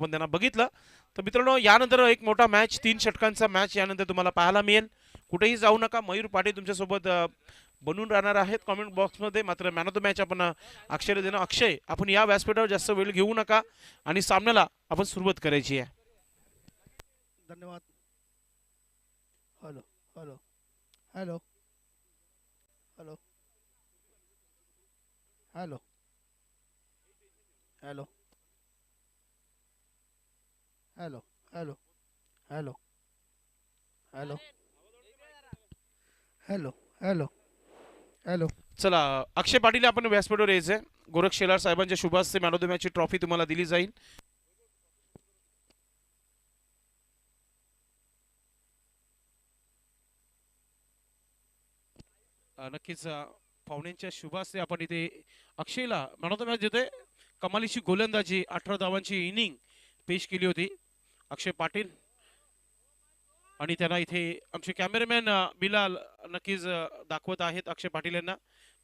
आपण त्यांना बघितलं. तर मित्रांनो यानंतर एक मोठा मॅच 3 षटकांचा मॅच यानंतर तुम्हाला पाहायला मिळेल. कुठेही जाऊ नका. मयूर पाटील तुमच्यासोबत बनून राहणार आहेत कमेंट बॉक्समध्ये. मात्र मॅन ऑफ द मॅच आपण अक्षयला देणं. अक्षय आपण या व्यासपीठावर जास्त वेळ घेऊ नका आणि सामन्याला आपण सुरुवात करायची आहे. धन्यवाद. Hello hello hello hello hello hello hello hello hello hello hello hello hello. चला अक्षय पाटील आपण व्यासपीठावर यायचंय. गोरख शेलार साहेबांच्या शुभ हस्ते मॅन ऑफ द मॅचची ट्रॉफी तुम्हाला दिली जाईल. नक्कीच पाहुण्यांच्या शुभ हस्ते आपण इथे अक्षयला मॅन ऑफ द मॅच देतोय. कमालीची गोलंदाजी 18 धावांची इनिंग पेश केली होती अक्षय पाटील. आणि त्यांना इथे आमचे कॅमेरामॅन बिलाल नक्कीच दाखवत आहेत अक्षय पाटील यांना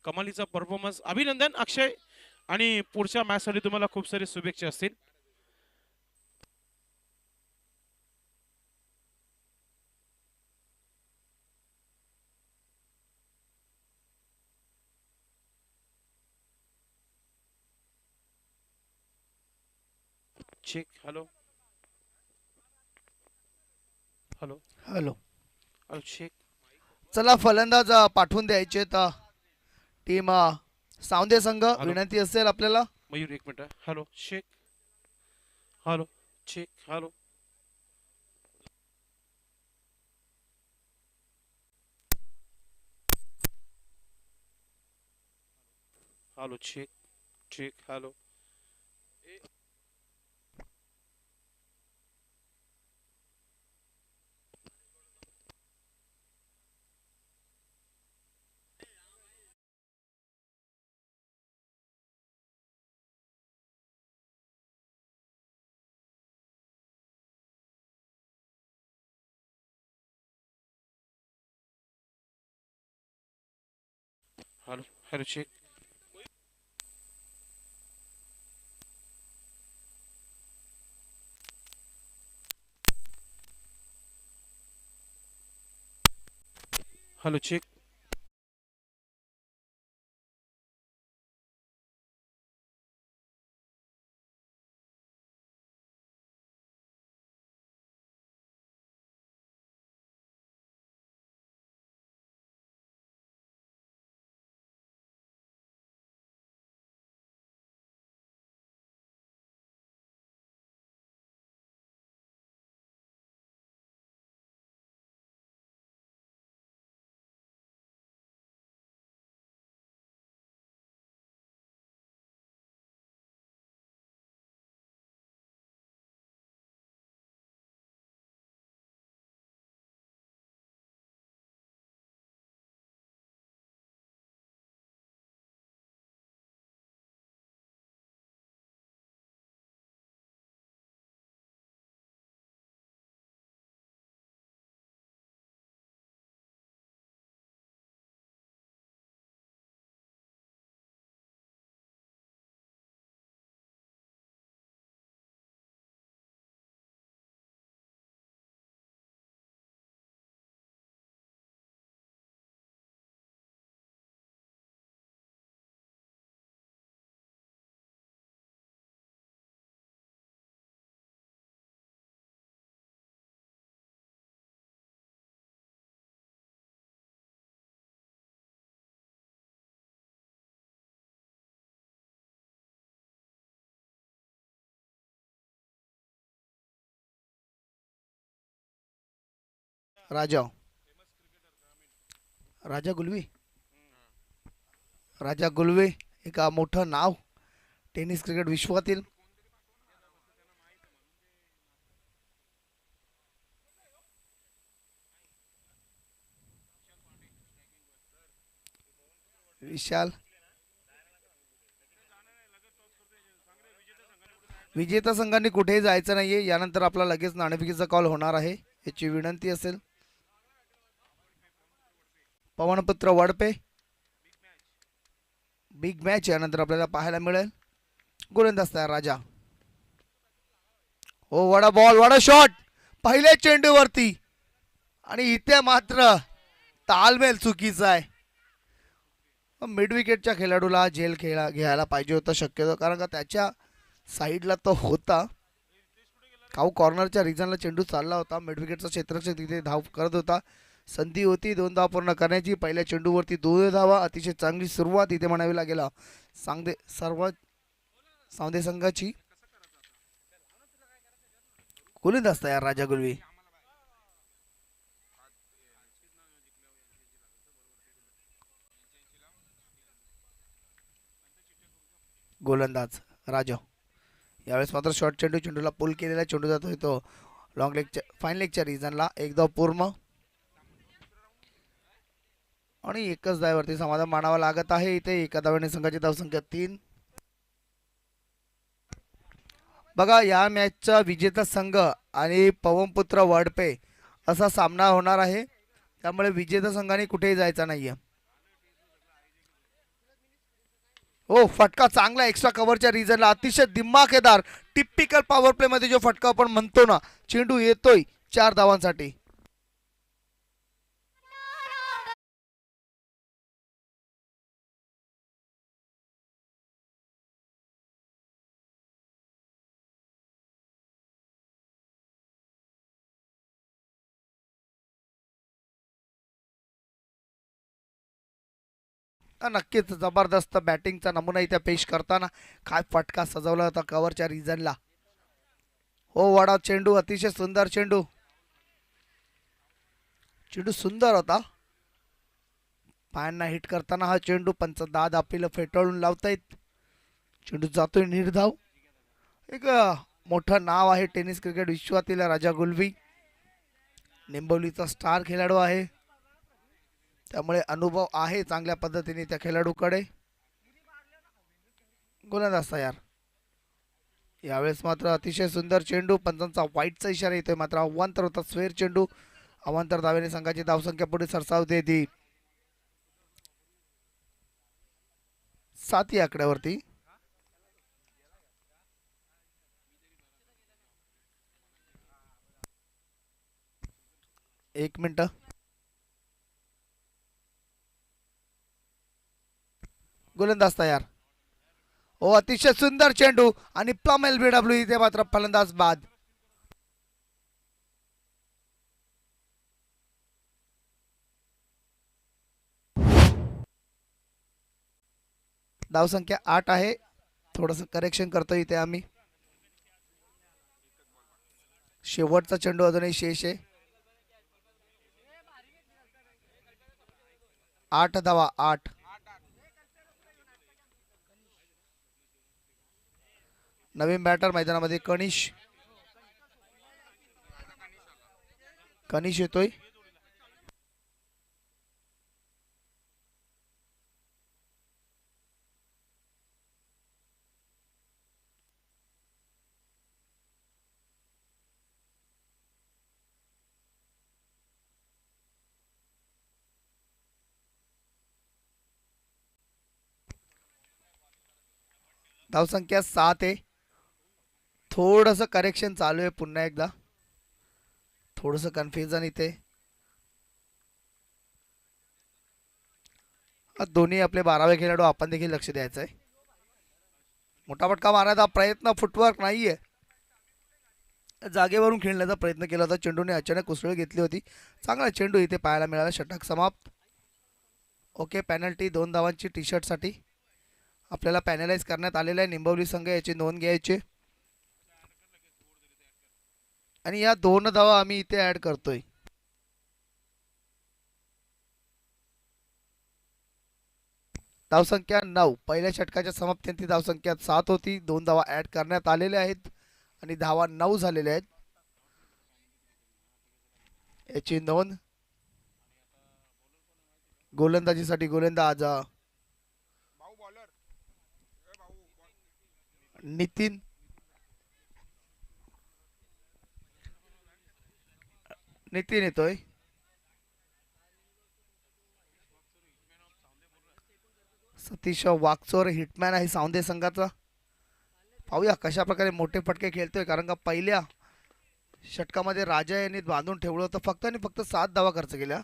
कमालीचा परफॉर्मन्स. अभिनंदन अक्षय आणि पुढच्या मॅचसाठी तुम्हाला खूप सारे शुभेच्छा असतील. Check. Hello hello hello. Hello check. चला फलंदाज पाठवून द्यायचे तर टीम सावंदे संघ हॅलो विनंती असेल आपल्याला. मयूर एक minute. Hello check. Hello check. Hello hello check. Check. Hello hello hello check. Hello check. Raja Raja Gulvi. Raja Gulve एक मोठं नाव टेनिस क्रिकेट विश्वातील. विशाल विजेता संघांनी कुठेही जायचं नाहीये. यानंतर आपला लगेच नाणेफेकीचा कॉल होणार आहे याची विनंती असेल. पवनपुत्र वडपे बिग मॅच यानंतर आपल्याला पाहायला मिळेल. गोलंदाज तयार राजा. हो वडा बॉल वडा शॉट पहिल्या चेंडूवरती आणि इथे मात्र तालमेल चुकीचा आहे मिड विकेटच्या खेळाडूला झेल घ्यायला पाहिजे होतं शक्यतो कारण का त्याच्या साईडला तो होता काऊ कॉर्नरच्या रिजनला चेंडू चालला होता मिड विकेटचा क्षेत्ररक्षक तिथे धाव करत होता संधी होती 2 धाव पूर्ण करण्याची पहिल्या चेंडूवरती 2 धावा अतिशय चांगली सुरुवात इथे म्हणावी लागेल सांगदे संघाची गोलंदाज तयार राजा गुलवी गोलंदाज राजा यावेळेस मात्र शॉर्ट चेंडूला पुल केलेला चेंडू जातोय तो लॉंग लेगच्या फाईन लेगच्या रिजनला एकदा पूर्ण आणि एकच धावेवरती समाधान मानावं लागत आहे इथे एका धावेने संघाची धावसंख्या 3 बघा या मॅचचा विजेता संघ आणि पवनपुत्र वडपे असा सामना होणार आहे त्यामुळे विजेता संघाने कुठेही जायचा नाहीये हो फटका चांगला एक्स्ट्रा कव्हरच्या रिजनला अतिशय दिमाखेदार टिपिकल पॉवर प्ले मध्ये जो फटका आपण म्हणतो ना चेंडू येतोय 4 धावांसाठी नक्कीच जबरदस्त बॅटिंगचा नमुना इथे पेश करताना काय फटका सजवला होता कव्हरच्या रिजनला हो वडा चेंडू अतिशय सुंदर चेंडू सुंदर होता पायांना हिट करताना हा चेंडू पंच दाद आपल्याला फेटाळून लावतायत चेंडू जातोय निर्धाव एक मोठं नाव आहे टेनिस क्रिकेट विश्वातील राजा गुलवी निंबवलीचा स्टार खेळाडू आहे त्यामुळे अनुभव आहे चांगल्या पद्धतीने त्या खेळाडूकडे गोलंदाज तयार यावेळेस मात्र अतिशय सुंदर चेंडू पंचांचा वाईटचा इशारा येतोय मात्र अवांतर होता स्वेर चेंडू अवांतर धावेने संघाची धावसंख्या पुढे सरसावते ती 7 या आकड्यावरती एक मिनिट गोलंदाज तयार हो अतिशय सुंदर चेंडू आणि प्लम एलबीडब्ल्यू इथे मात्र फलंदाज बाद धावसंख्या 8 आहे थोडंसं करेक्शन करतो इथे आम्ही शेवटचा चेंडू अजूनही शेष आहे 8 धावा 8 नवीन बॅटर मैदानामध्ये कनिश येतोय धावसंख्या 7 आहे थोडंसं करेक्शन चालू आहे पुन्हा एकदा थोडंसं कन्फ्युजन इथे दोन्ही आपले 12वे खेळाडू आपण देखील लक्ष द्यायचं आहे मोठा फटका मारण्याचा प्रयत्न फुटवर्क नाहीये जागेवरून खेळण्याचा प्रयत्न केला होता चेंडूने अचानक उसळी घेतली होती चांगला चेंडू इथे पाहायला मिळाला षटक समाप्त ओके पेनल्टी 2 धावांची टी शर्ट साठी आपल्याला पॅनलाइज करण्यात आलेला आहे निंबवली संघ याची नोंद घ्यायची आणि या 2 धावा आम्ही इथे ऍड करतोय धावसंख्या 9 पहिल्या षटकाच्या समाप्तीनंतर धावसंख्या 7 होती 2 धावा ऍड करण्यात आलेल्या आहेत आणि धावा 9 झालेल्या आहेत याची नोंद गोलंदाजीसाठी गोलंदाज नितीन येतोय सतीश वागचोर हिटमॅन आहे सावंदे संघाचा पाहूया कशा प्रकारे मोठे फटके खेळतोय कारण का पहिल्या षटकामध्ये राजा यांनी बांधून ठेवलं होतं फक्त आणि फक्त 7 धावा खर्च केल्या.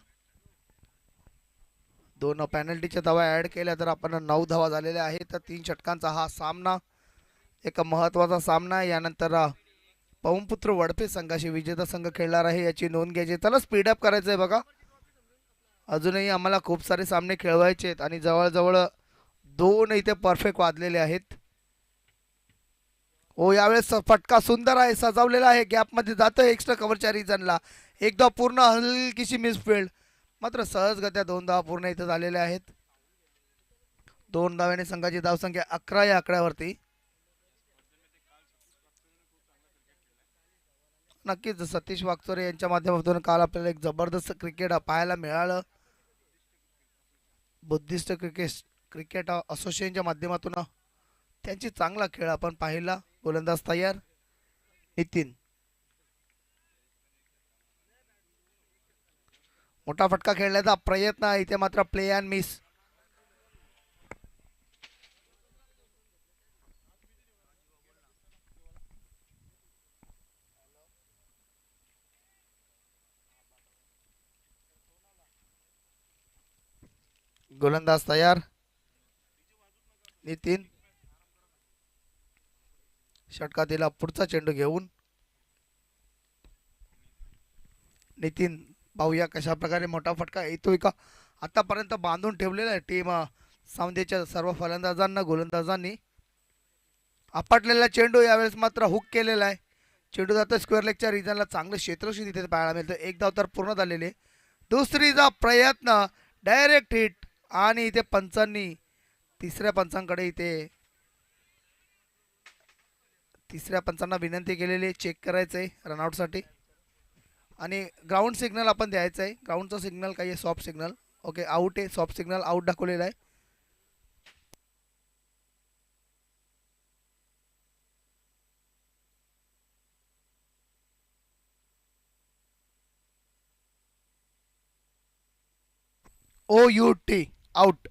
2 पेनल्टीच्या धावा ऍड केल्या तर आपण 9 धावा झालेल्या आहेत. तर 3 षटकांचा हा सामना एक महत्त्वाचा सामना आहे. यानंतर पवनपुत्र वडपे संघाशी विजेता संघ खेळणार आहे याची नोंद घ्यायची. चला स्पीडअप करायचं आहे बघा. अजूनही आम्हाला खूप सारे सामने खेळवायचे आहेत आणि जवळजवळ 2 इथे परफेक्ट वाजलेले आहेत. हो यावेळेस फटका सुंदर आहे, सजवलेला आहे, गॅपमध्ये जातोय एक्स्ट्रा कव्हरच्या रिजनला. एकदा पूर्ण हलकीशी मिसफिल्ड, मात्र सहजगत्या 2 धावा पूर्ण इथे झालेल्या आहेत. 2 धाव्याने संघाची धावसंख्या 11 या आकड्यावरती. नक्कीच सतीश वागचोरे यांच्या माध्यमातून काल आपल्याला एक जबरदस्त क्रिकेट पाहायला मिळालं. बुद्धिस्ट क्रिकेट असोसिएशनच्या माध्यमातून त्यांची चांगला खेळ आपण पाहिला. गोलंदाज तयार नितीन. मोठा फटका खेळण्याचा प्रयत्न इथे मात्र प्ले अँड मिस. गोलंदाज तयार नितीन. षटका दिला पुढचा चेंडू घेऊन नितीन. पाहूया कशा प्रकारे मोठा फटका येतोय का. आतापर्यंत बांधून ठेवलेला आहे टीम सामन्याच्या सर्व फलंदाजांना गोलंदाजांनी. आपटलेला चेंडू यावेळेस मात्र हुक केलेला आहे. चेंडू जातो स्क्वेअर लेगच्या रिजनला. चांगलं क्षेत्रक्षी तिथे पाहायला मिळतं. एक धाव तर पूर्ण झालेले. दुसरीचा प्रयत्न डायरेक्ट हिट आणि इथे पंचांनी तिसऱ्या पंचांना विनंती केलेली चेक करायचंय रनआउटसाठी आणि ग्राउंड सिग्नल आपण द्यायचं आहे. ग्राउंडचा सिग्नल काही आहे सॉफ्ट सिग्नल. ओके आउट आहे, सॉफ्ट सिग्नल आउट दाखवलेला आहे. OUT out.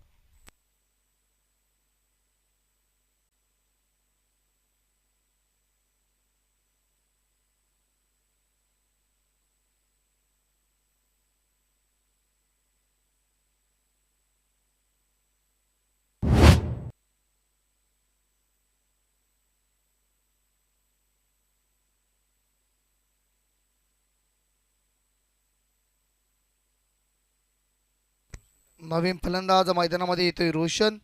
नवीन फलंदाज मैदानामध्ये येतोय रोशन.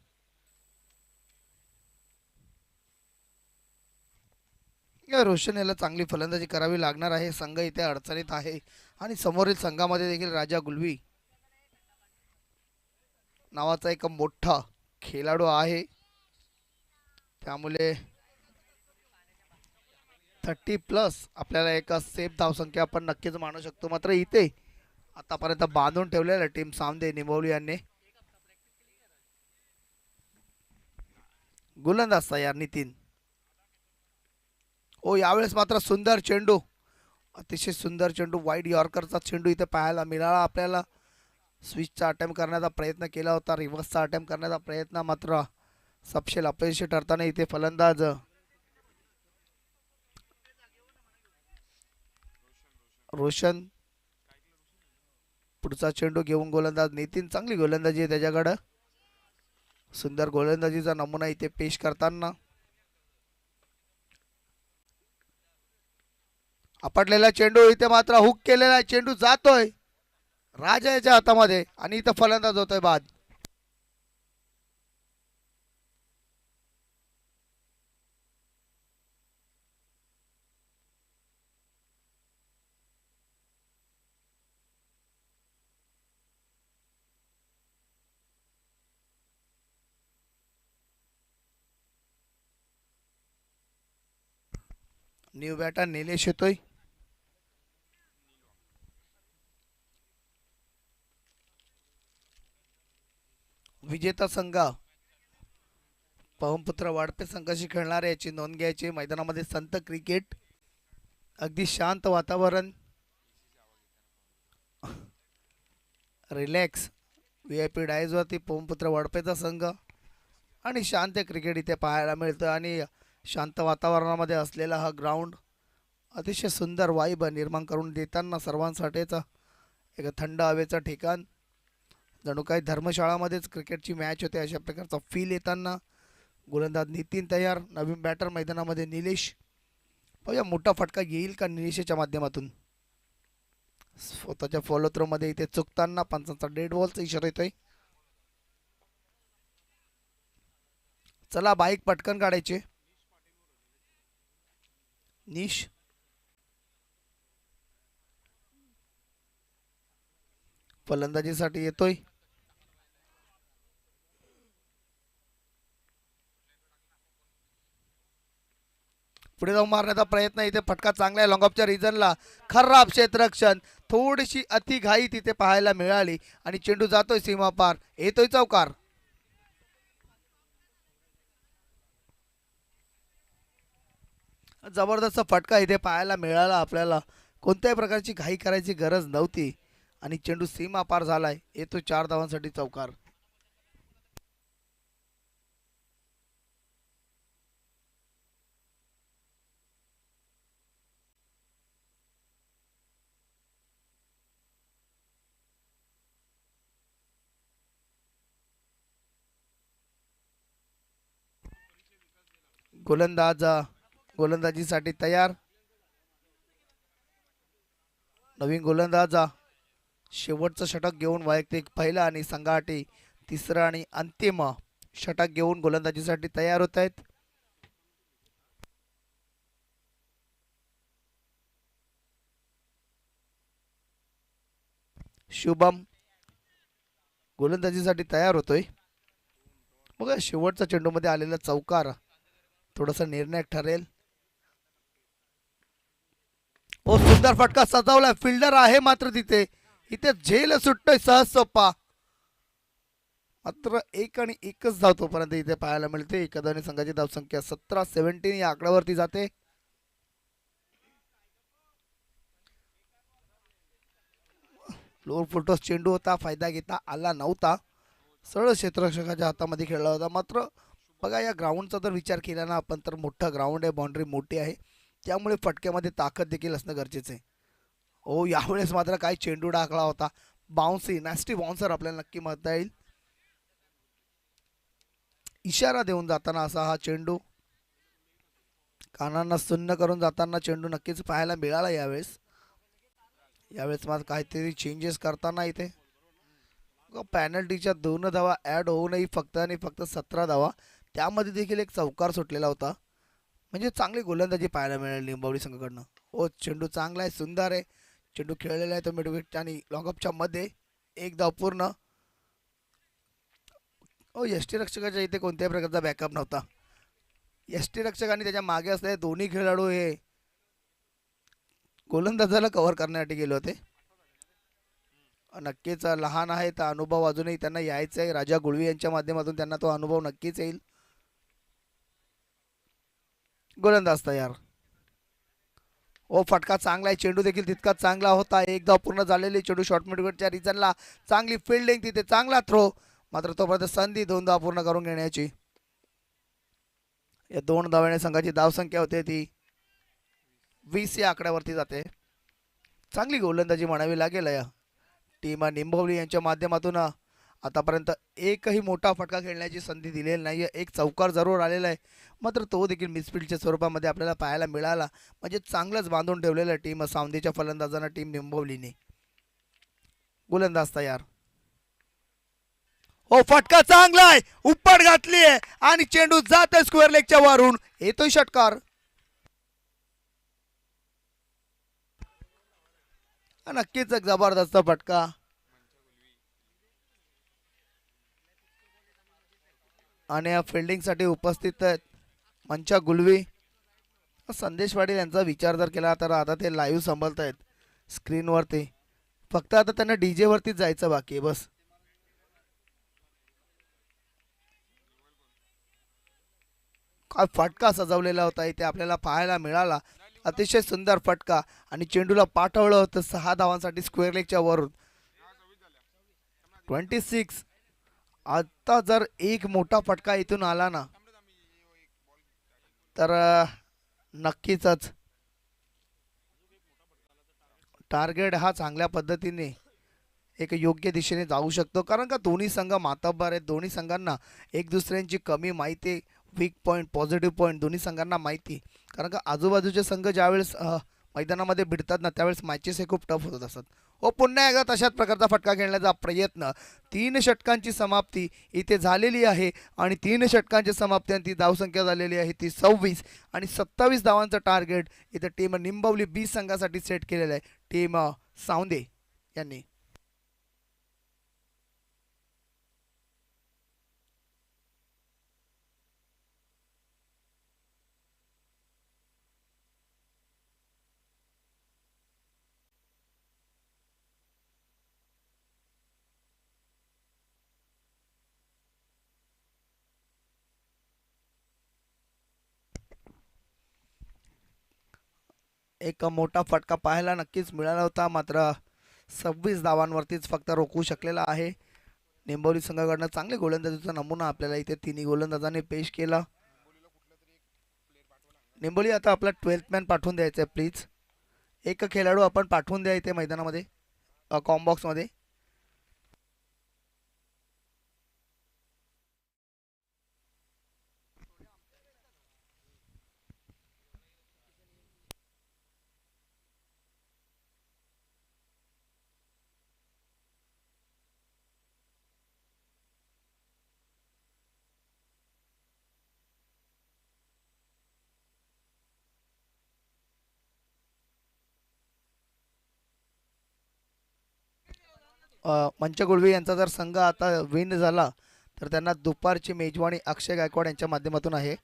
या रोशन याला चांगली फलंदाजी करावी लागणार आहे. संघ इथे अडचणीत आहे आणि समोरील संघामध्ये देखील राजा गुलवी नावाचा एक मोठा खेळाडू आहे. त्यामुळे 30+ आपल्याला एक सेफ धावसंख्या आपण नक्कीच मानू शकतो. मात्र इथे आतापर्यंत बांधून ठेवलेला टीम सामदे निंबवली यांनी. गोलंदाज तयार नितीन. हो यावेळेस मात्र सुंदर चेंडू, अतिशय सुंदर चेंडू, वाईड यॉर्करचा चेंडू इथे पाहायला मिळाला आपल्याला. स्विचचा अटेम्प्ट करण्याचा प्रयत्न केला होता, रिव्हर्सचा अटेम्प्ट करण्याचा प्रयत्न मात्र सपशेल अपयशी ठरताना इथे फलंदाज रोशन. पुढचा चेंडू घेऊन गोलंदाज नितीन. चांगली गोलंदाजी आहे त्याच्याकडं. सुंदर गोलंदाजीचा नमुना इथे पेश करताना. आपटलेला चेंडू इथे मात्र हुक केलेला चेंडू जातोय राजा याच्या हातामध्ये आणि इथं फलंदाज होतोय बाद. न्यू बॅटर निलेश येतोय. विजेता संघ पवनपुत्र वाडपे संघाशी खेळणार याची नोंद घ्यायची. मैदानामध्ये संत क्रिकेट, अगदी शांत वातावरण, रिलॅक्स VIP डायजवरती पवनपुत्र वाडपेचा संघ आणि शांत क्रिकेट इथे पाहायला मिळतं आणि शांत वातावरणामध्ये असलेला हा ग्राउंड अतिशय सुंदर वाइब निर्माण करून देताना सर्वांसाठीच एक थंड हवेचं ठिकाण, जणू काही धर्मशाळामध्येच क्रिकेटची मॅच होते अशा प्रकारचा फील येताना. गोलंदाज नितीन तयार, नवीन बॅटर मैदानामध्ये निलेश. पाहूया मोठा फटका येईल का निलेशच्या माध्यमातून. स्वतःच्या फॉलो थ्रो मध्ये इथे चुकताना पंचांचा डेड बॉलचा इशारा येतोय. चला बाईक पटकन काढायचे. निश फलंदाजीसाठी येतोय. पुढे जाऊन मारण्याचा प्रयत्न, इथे फटका चांगला आहे लॉंग ऑफच्या रिजनला. खराब क्षेत्ररक्षण, थोडीशी अतिघाई तिथे पाहायला मिळाली आणि चेंडू जातोय सीमा पार, येतोय चौकार. जबरदस्त फटका इथे पाहायला मिळाला आपल्याला. कोणत्याही प्रकारची घाई करायची गरज नव्हती आणि चेंडू सीमा पार झालाय, येतो 4 धावांसाठी चौकार. गोलंदाज गोलंदाजीसाठी तयार. नवीन गोलंदाज शेवटचं षटक घेऊन वैयक्तिक पहिला आणि संघाटी तिसरा आणि अंतिम षटक घेऊन गोलंदाजीसाठी तयार होत आहेत. शुभम गोलंदाजीसाठी तयार होतोय. बघा शेवटचा चेंडू मध्ये आलेला चौकार थोडासा निर्णायक ठरेल. ओ सुंदर फटका सजवलाय, फिल्डर आहे मात्र तिथे, इथे झेल सुटतोय सहज सोपा. मात्र एक आणि एकच धाव तोपर्यंत इथे पाहायला मिळते. एका धावाने संघाची धावसंख्या 17-17 या आकड्यावरती जाते. लोअर फुलटॉस चेंडू होता, फायदा घेता आला नव्हता. सरळ क्षेत्ररक्षकाच्या हातामध्ये खेळला होता. मात्र बघा या ग्राउंडचा जर विचार केला ना आपण तर मोठा ग्राउंड आहे, बाउंड्री मोठी आहे, त्यामुळे फटक्यामध्ये ताकद देखील असणं गरजेचं आहे. ओ यावेळेस मात्र काय चेंडू टाकला होता, बाउन्सी नॅस्टी बाउन्सर आपल्याला नक्की म्हणता येईल. इशारा देऊन जाताना असा हा चेंडू, कानांना सुन्न करून जाताना चेंडू नक्कीच पाहायला मिळाला. यावेळेस मात्र काहीतरी चेंजेस करताना इथे पॅनल्टीच्या 2 धावा ॲड होऊनही फक्त आणि फक्त 17 धावा, त्यामध्ये देखील एक चौकार सुटलेला होता. म्हणजे चांगली गोलंदाजी पाहायला मिळाली लिंबवली संघाकडनं. ओ चेंडू चांगला आहे, सुंदर आहे, चेंडू खेळलेला आहे तो मिडविकेट आणि लॉंगअपच्या मध्ये. एक धाव पूर्ण. ओ यष्टीरक्षकाच्या इथे कोणत्याही प्रकारचा बॅकअप नव्हता. यष्टीरक्षक आणि त्याच्या मागे असलेले दोन्ही खेळाडू हे गोलंदाजाला कव्हर करण्यासाठी गेले होते. नक्कीच लहान आहे तर अनुभव अजूनही त्यांना यायचा आहे. राजा गुळवी यांच्या माध्यमातून त्यांना तो अनुभव नक्कीच येईल. गोलंदाज तयार. ओ फटका चांगला आहे, चेंडू देखील तितकाच चांगला होता. एक धाव पूर्ण झालेली. चेंडू शॉर्ट मिडविकेटच्या रिजनला, चांगली फिल्डिंग तिथे, चांगला थ्रो. मात्र तोपर्यंत संधी 2 धाव पूर्ण करून घेण्याची. या 2 धावाने संघाची धावसंख्या होते ती 20 या आकड्यावरती जाते. चांगली गोलंदाजी म्हणावी लागेल या टीम निंबवली यांच्या माध्यमातून. आतापर्यंत एकही मोठा फटका खेळण्याची संधी दिलेली नाही आहे. एक चौकार जरूर आलेला आहे, मात्र तो देखील मिसफिल्डच्या स्वरूपामध्ये आपल्याला पाहायला मिळाला. म्हणजे चांगलंच बांधून ठेवलेलं आहे टीम सावंदीच्या फलंदाजांना टीम निंबवलीने. गोलंदाज तयार. हो फटका चांगला आहे, उपट घातली आहे आणि चेंडू जात आहे स्क्वेअर लेगच्या वरून, येतोय षटकार. नक्कीच एक जबरदस्त फटका. आणि या फिल्डिंगसाठी उपस्थित आहेत मंचा गुलवी. संदेश पाटील यांचा विचार जर केला तर आता ते लाईव्ह सांभाळत आहेत स्क्रीनवरती. फक्त आता त्यांना डीजे वरतीच जायचं बाकी आहे बस. काय फटका सजवलेला होता इथे आपल्याला पाहायला मिळाला. अतिशय सुंदर फटका आणि चेंडूला पाठवलं होतं 6 धावांसाठी स्क्वेअर लेगच्या वरून. 26. आता जर एक मोठा फटका इथून आला ना तर नक्कीच टार्गेट हा चांगल्या पद्धतीने एक योग्य दिशेने जाऊ शकतो, कारण का दोन्ही संघ मातब्बर आहेत. दोन्ही संघांना एक दुसऱ्यांची कमी माहिती आहे, वीक पॉईंट पॉझिटिव्ह पॉईंट दोन्ही संघांना माहिती आहे. कारण का आजूबाजूचे संघ ज्यावेळेस मैदानामध्ये भिडतात ना त्यावेळेस मॅचेस हे खूप टफ होत असतात. हो, पुन्हा एकदा तशाच प्रकारचा फटका खेळण्याचा प्रयत्न. 3 षटकांची समाप्ती इथे झालेली आहे आणि 3 षटकांची समाप्ती आणि ती धावसंख्या झालेली आहे ती 26 आणि 27 धावांचं टार्गेट इथे टीम निंबवली बी संघासाठी सेट केलेलं आहे टीम सावंदे यांनी. एक मोठा फटका पाहायला नक्कीच मिळाला होता, मात्र 26 धावांवरतीच फक्त रोखू शकलेला आहे. निंबोली संघाकडनं चांगले गोलंदाजीचा नमुना आपल्याला इथे तिन्ही गोलंदाजांनी पेश केला. निंबोली आता आपला 12th मॅन पाठवून द्यायचा आहे प्लीज. एक खेळाडू आपण पाठवून द्या इथे मैदानामध्ये कॉम्बॉक्समध्ये. मंच गुळवी यांचा जर संघ आता विन झाला तर त्यांना दुपारची मेजवानी अक्षय गायकवाड यांच्या माध्यमातून आहे.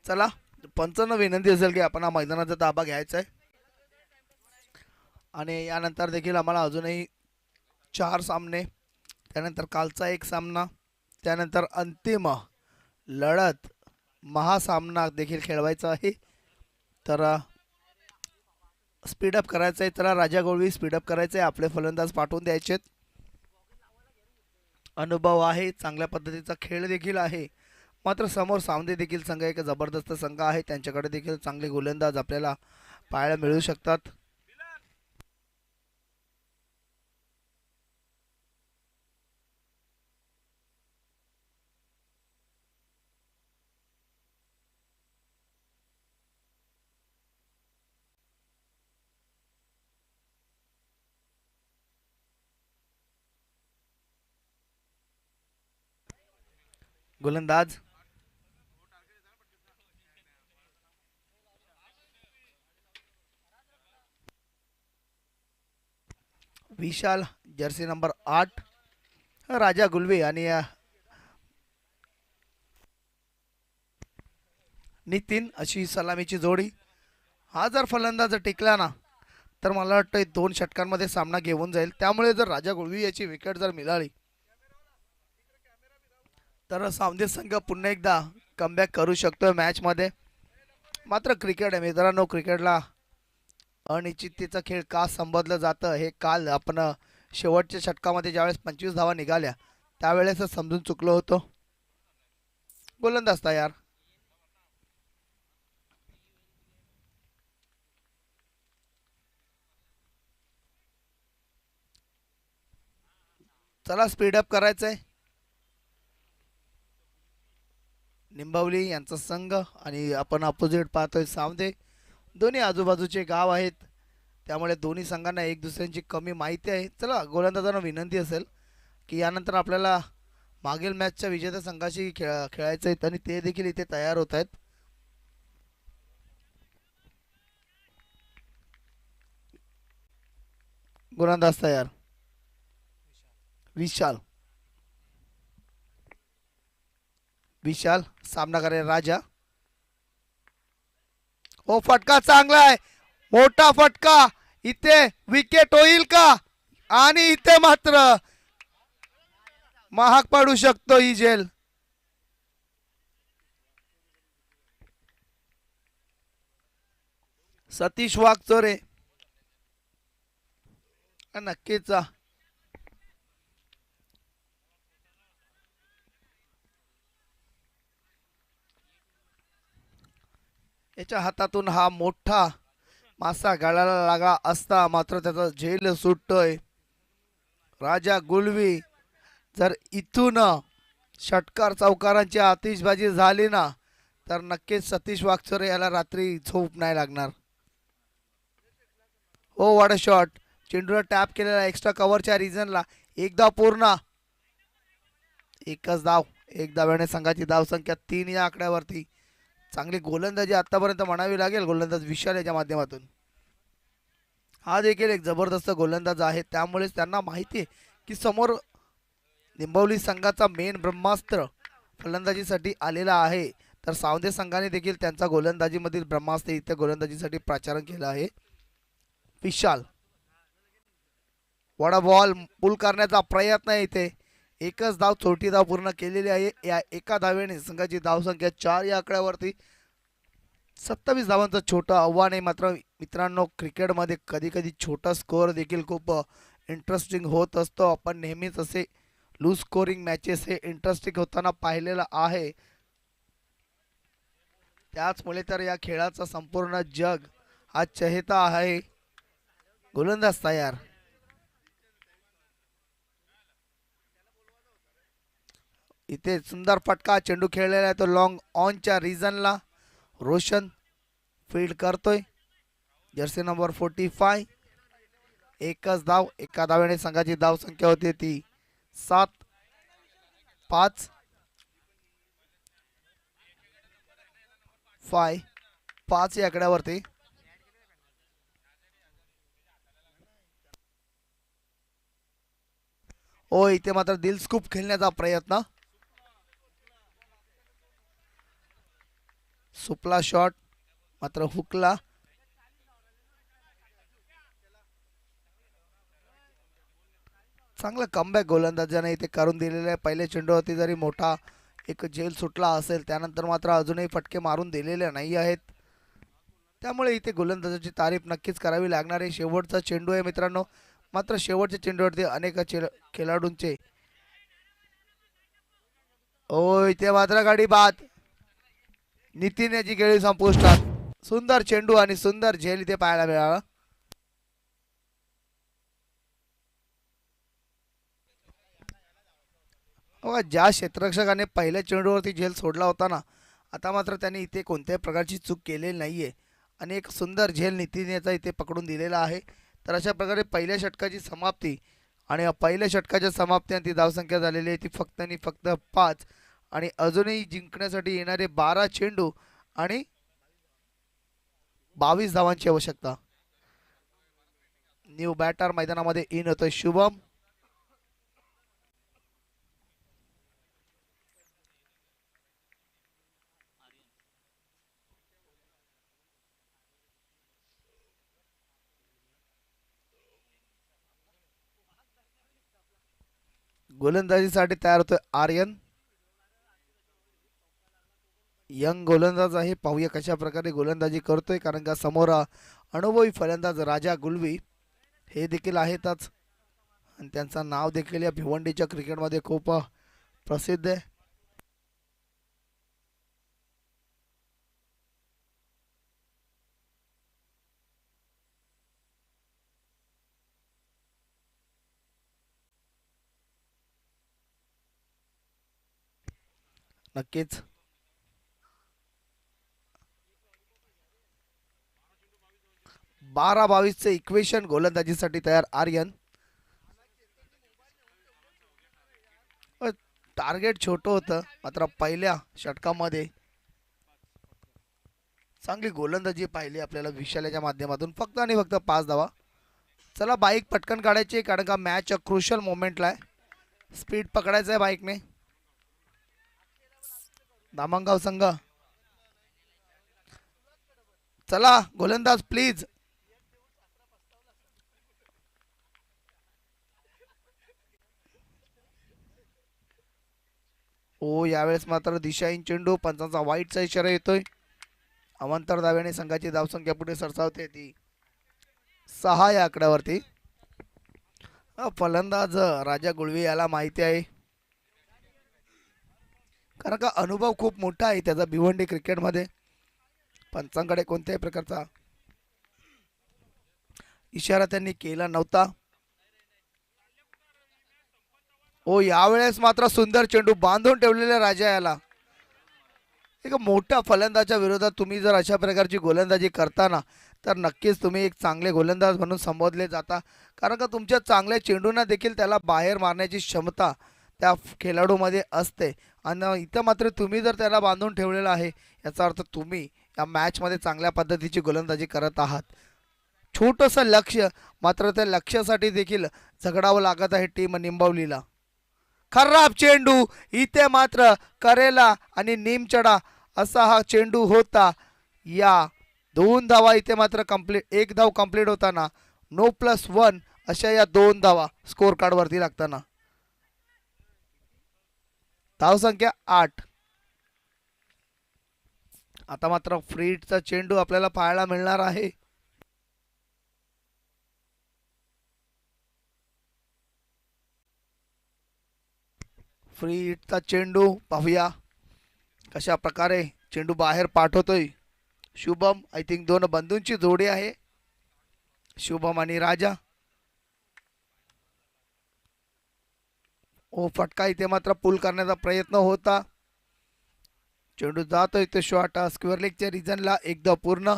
चला, पंचांना विनंती असेल की आपण हा मैदानाचा ताबा घ्यायचा आहे आणि यानंतर देखील आम्हाला अजूनही 4 सामने, त्यानंतर कालचा एक सामना, त्यानंतर अंतिम लढत महासामना देखील खेळवायचा आहे. तर स्पीडअप करायचं आहे. चला राजा गोळवी, स्पीडअप करायचं आहे. आपले फलंदाज पाठवून द्यायचे. अनुभव आहे, चांगल्या पद्धतीचा खेळ देखील आहे, मात्र समोर सावंदे देखील संघ एक जबरदस्त संघ आहे. त्यांच्याकडे देखील चांगले गोलंदाज आपल्याला पाहायला मिळू शकतात. गोलंदाज विशाल, जर्सी नंबर 8 राजा गुलवे आणि नितीन अशी सलामीची जोडी. हा जर फलंदाज टिकला ना तर मला वाटतं 2 षटकांमध्ये सामना घेऊन जाईल. त्यामुळे जर राजा गुळवी याची विकेट जर मिळाली तर सावंदे संघ पुन्हा एकदा कमबॅक करू शकतो मॅचमध्ये. मात्र क्रिकेट आहे मित्रांनो, क्रिकेटला अनिश्चिततेचा खेळ का संबोधलं जातं हे काल आपण शेवटच्या षटकामध्ये ज्यावेळेस 25 धावा निघाल्या त्यावेळेस समजून चुकलो होतो. गोलंदाज तयार. चला स्पीडअप करायचंय. निंबवली यांचा संघ आणि आपण अपोजिट पाहतोय सावंदे. दोन्ही आजूबाजूचे गाव आहेत, त्यामुळे दोन्ही संघांना एक दुसऱ्यांची कमी माहिती आहे. चला गोलंदाजांना विनंती असेल की यानंतर आपल्याला मागील मॅचच्या विजेत्या संघाशी खेळायचं आहे आणि ते देखील इथे तयार होत आहेत. गोलंदाज तयार. विशाल, विशाल सामना करेल राजा. हो, फटका चांगला आहे, मोठा फटका. इथे विकेट होईल का? आणि इथे मात्र महाग पडू शकतो ही झेल. सतीश वाघचोरे नक्कीच याच्या हातातून हा मोठा मासा गळाला लागला असता मात्र त्याचा झेल सुटतोय. राजा गुलवी जर इथून षटकार चौकारांची आतिषबाजी झाली ना तर नक्कीच सतीश वाघचोरे याला रात्री झोप नाही लागणार. हो वॉट अ शॉट. चेंडूला टॅप केलेला एक्स्ट्रा कव्हरच्या रिजनला एकदा पूर्ण. एकच धाव. एक धाव्याने संघाची धावसंख्या 3 या आकड्यावरती. चांगली गोलंदाजी आतापर्यंत म्हणावी लागेल गोलंदाज विशाल याच्या माध्यमातून. हा देखील एक जबरदस्त गोलंदाज आहे त्यामुळेच त्यांना माहिती आहे की समोर निंबवली संघाचा मेन ब्रह्मास्त्र फलंदाजीसाठी आलेला आहे. तर सावंत संघाने देखील त्यांचा गोलंदाजीमधील ब्रह्मास्त्र इथे गोलंदाजीसाठी प्राचारण केलं आहे. विशाल वडा बॉल पुल करण्याचा प्रयत्न आहे इथे. एकच धाव छोटी धाव पूर्ण केलेली आहे. या एका धावेने संघाची धावसंख्या 4 या आकड्यावरती. 27 धावांचं छोटं आव्हान आहे. मात्र मित्रांनो क्रिकेटमध्ये कधी कधी छोटा स्कोअर देखील खूप इंटरेस्टिंग होत असतो. आपण नेहमीच असे लूज स्कोरिंग मॅचेस हे इंटरेस्टिंग होताना पाहिलेलं आहे. त्याचमुळे तर या खेळाचा संपूर्ण जग हा चहेता आहे. गोलंदाज तयार. इथे सुंदर फटका चेंडू खेळलेला आहे तो लॉंग ऑनच्या रिजनला. रोशन फील्ड करतोय जर्सी नंबर 45. एकच धाव. एका धावेने संघाची धाव संख्या होती ती 7. 5 5 या आकड्यावरती. ओ इथे मात्र दिल स्कूप खेळण्याचा प्रयत्न. सुपला शॉट मात्र हुकला. चांगला कमबॅक गोलंदाजाने इथे करून दिलेला आहे. पहिल्या चेंडूवरती जरी मोठा एक झेल सुटला असेल त्यानंतर मात्र अजूनही फटके मारून दिलेले नाही आहेत. त्यामुळे इथे गोलंदाजाची तारीफ नक्कीच करावी लागणार आहे. शेवटचा चेंडू आहे मित्रांनो. मात्र शेवटच्या चेंडूवरती अनेक खेळाडूंचे ओ इथे मात्र गाडी बाद. नितीन याची खेळी संपुष्टात. सुंदर चेंडू आणि सुंदर झेल इथे पाहायला मिळाला. ज्या क्षेत्ररक्षकाने पहिल्या चेंडूवरती झेल सोडला होता ना आता मात्र त्यांनी इथे कोणत्याही प्रकारची चूक केलेली नाहीये आणि एक सुंदर झेल नितीन याचा इथे पकडून दिलेला आहे. तर अशा प्रकारे पहिल्या षटकाची समाप्ती आणि पहिल्या षटकाच्या समाप्तीनंतर धावसंख्या झालेली आहे ती फक्त आणि फक्त 5 आणि अजूनही जिंकण्यासाठी येणारे 12 चेंडू आणि 22 धावांची आवश्यकता. न्यू बॅटर मैदानामध्ये इन होतोय शुभम. गोलंदाजीसाठी तयार होतोय आर्यन. यंग गोलंदाज आहे. पाहूया कशा प्रकारे गोलंदाजी करतोय कारण का समोर अनुभवी फलंदाज राजा गुलवी हे देखील आहेतच आणि त्यांचं नाव देखील या भिवंडीच्या क्रिकेटमध्ये खूप प्रसिद्ध आहे. नक्कीच 12-22 चे इक्वेशन गोलंदाजीसाठी तयार आर्यन. टार्गेट छोटं होतं मात्र पहिल्या षटकामध्ये चांगली गोलंदाजी पाहिली आपल्याला विशालाच्या माध्यमातून. फक्त आणि फक्त 5 धावा. चला बाईक पटकन काढायची कारण का मॅच क्रुशियल मोमेंटला आहे. स्पीड पकडायचं आहे बाईकने. दामणगाव संघ चला गोलंदाज प्लीज. ओ यावेळेस मात्र दिशाहीन चेंडू. पंचांचा वाईटचा इशारा येतोय. अवांतर धाव्याने संघाची धावसंख्या पुढे सरसावते ती 6 या आकड्यावरती. फलंदाज राजा गुळवे याला माहिती आहे, कारण का अनुभव खूप मोठा आहे त्याचा भिवंडी क्रिकेटमध्ये. पंचांकडे कोणत्याही प्रकारचा इशारा त्यांनी केला नव्हता. ओ यावेळेस मात्र सुंदर चेंडू बांधून ठेवलेला राजा याला. एक मोठ्या फलंदाजाच्या विरोधात तुम्ही जर अशा प्रकारची गोलंदाजी करताना तर नक्कीच तुम्ही एक चांगले गोलंदाज म्हणून संबोधले जाता, कारण का तुमच्या चांगल्या चेंडूंना देखील त्याला बाहेर मारण्याची क्षमता त्या खेळाडूमध्ये असते. आणि इथं मात्र तुम्ही जर त्याला बांधून ठेवलेला आहे याचा अर्थ तुम्ही या मॅचमध्ये चांगल्या पद्धतीची गोलंदाजी करत आहात. छोटंसं लक्ष, मात्र त्या लक्ष्यासाठी देखील झगडावं लागत आहे टीम निंबवलीला. खराब चेंडू इथे मात्र करेला आणि निमचडा असा हा चेंडू होता. या 2 धावा इथे मात्र कंप्लीट, 1 धाव कंप्लीट होताना No+1 अशा या 2 धावा स्कोर कार्ड वरती लागताना धावसंख्या 8. आता मात्र फ्रीटचा चेंडू आपल्याला पाहायला मिळणार आहे. फ्रीटचा चेंडू पाहूया कशा प्रकारे चेंडू बाहेर पाठवतोय शुभम. आय थिंक 2 बंधूंची जोडी आहे, शुभम आणि राजा. ओ फटका इथे मात्र पुल करण्याचा प्रयत्न होता. चेंडू जातोय तो शॉट स्क्वेअर लेगच्या रिजनला एकदा पूर्ण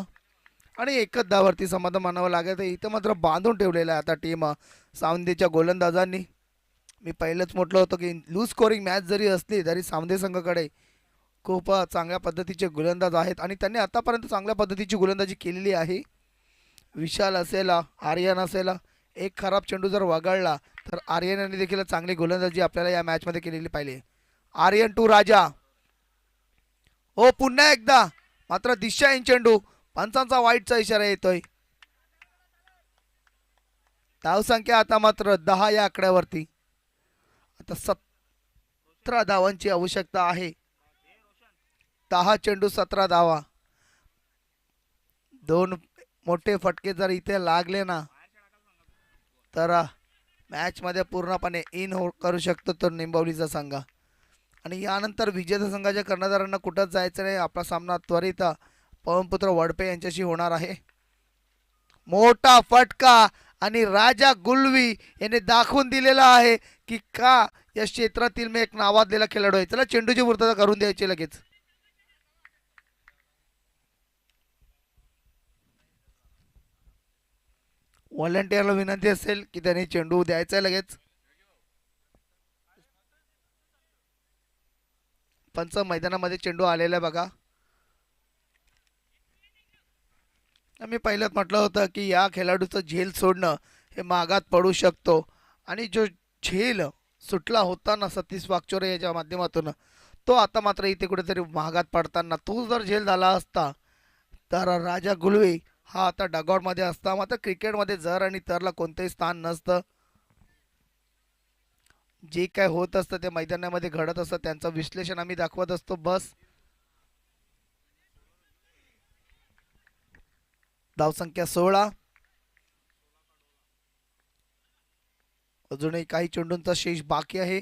आणि एकच धावावरती समाधान मानावं लागत आहे. इथं मात्र बांधून ठेवलेलं आहे आता टीम सावंदेच्या गोलंदाजांनी. मी पहिलंच म्हटलं होतं की लूज स्कोरिंग मॅच जरी असली तरी सावंदे संघाकडे खूप चांगल्या पद्धतीचे गोलंदाज आहेत आणि त्यांनी आतापर्यंत चांगल्या पद्धतीची गोलंदाजी केलेली आहे. विशाल असेल, आर्यन असेल, एक खराब चेंडू जर वगळला तर आर्यनने देखील चांगली गोलंदाजी आपल्याला या मॅचमध्ये केलेली पाहिजे. आर्यन टू राजा. हो पुन्हा एकदा मात्र दिशाहीन चेंडू, पंचांचा वाईटचा इशारा येतोय. धावसंख्या आता मात्र 10 या आकड्यावरती. आता 17 धावांची आवश्यकता आहे. 10 चेंडू 17 धावा. 2 मोठे फटके जर इथे लागले ना तर मॅच मध्ये पूर्णपणे इन करू शकतो तो निंबवलीचा संघ. आणि यानंतर विजेता संघाच्या कर्णधारांना कुठंच जायचं नाही. आपला सामना त्वरित पवनपुत्र वडपे यांच्याशी होणार आहे. मोठा फटका आणि राजा गुलवी याने दाखवून दिलेला आहे की का या क्षेत्रातील मी एक नावाजलेला खेळाडू आहे. चला चेंडूची पूर्तता करून द्यायची लगेच. व्हॉलंटियरला विनंती असेल की त्यांनी चेंडू द्यायचा आहे लगेच. पंच मैदानामध्ये चेंडू आलेला आहे बघा. मी पहिल्याच म्हटलं होतं की या खेळाडूचं झेल सोडणं हे मागात पडू शकतो आणि जो झेल सुटला होता ना सतीश वागचोरे याच्या माध्यमातून तो आता मात्र इथे कुठेतरी महागात पडताना तो जर झेल झाला असता तर राजा गुलवे हा आता डगआउटमध्ये असता. मात्र क्रिकेटमध्ये जर आणि तरला कोणतंही स्थान नसतं. जे काय होत असतं ते मैदानामध्ये घडत असतं, त्यांचं विश्लेषण आम्ही दाखवत असतो बस. धावसंख्या 16. अजूनही काही चेंडूंचा शेष बाकी आहे.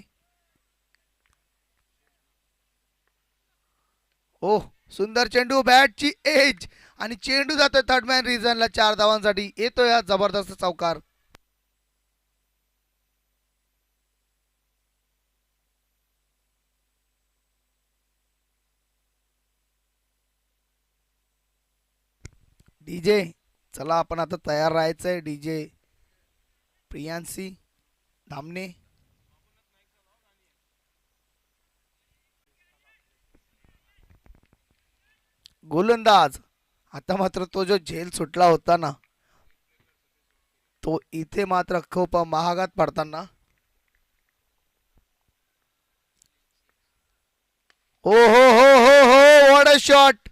ओ सुंदर चेंडू, बॅटची एज आणि चेंडू जातोय थर्ड मॅन रिजनला 4 धावांसाठी. येतोय हा जबरदस्त चौकार. डीजे चला आपण आता तयार राहायचंय. डीजे प्रियांशी धामणे. गोलंदाज आता मात्र तो जो झेल सुटला होता ना तो इथे मात्र खूप महागात पडताना. ओ हो हो हो हो व्हाट अ शॉट.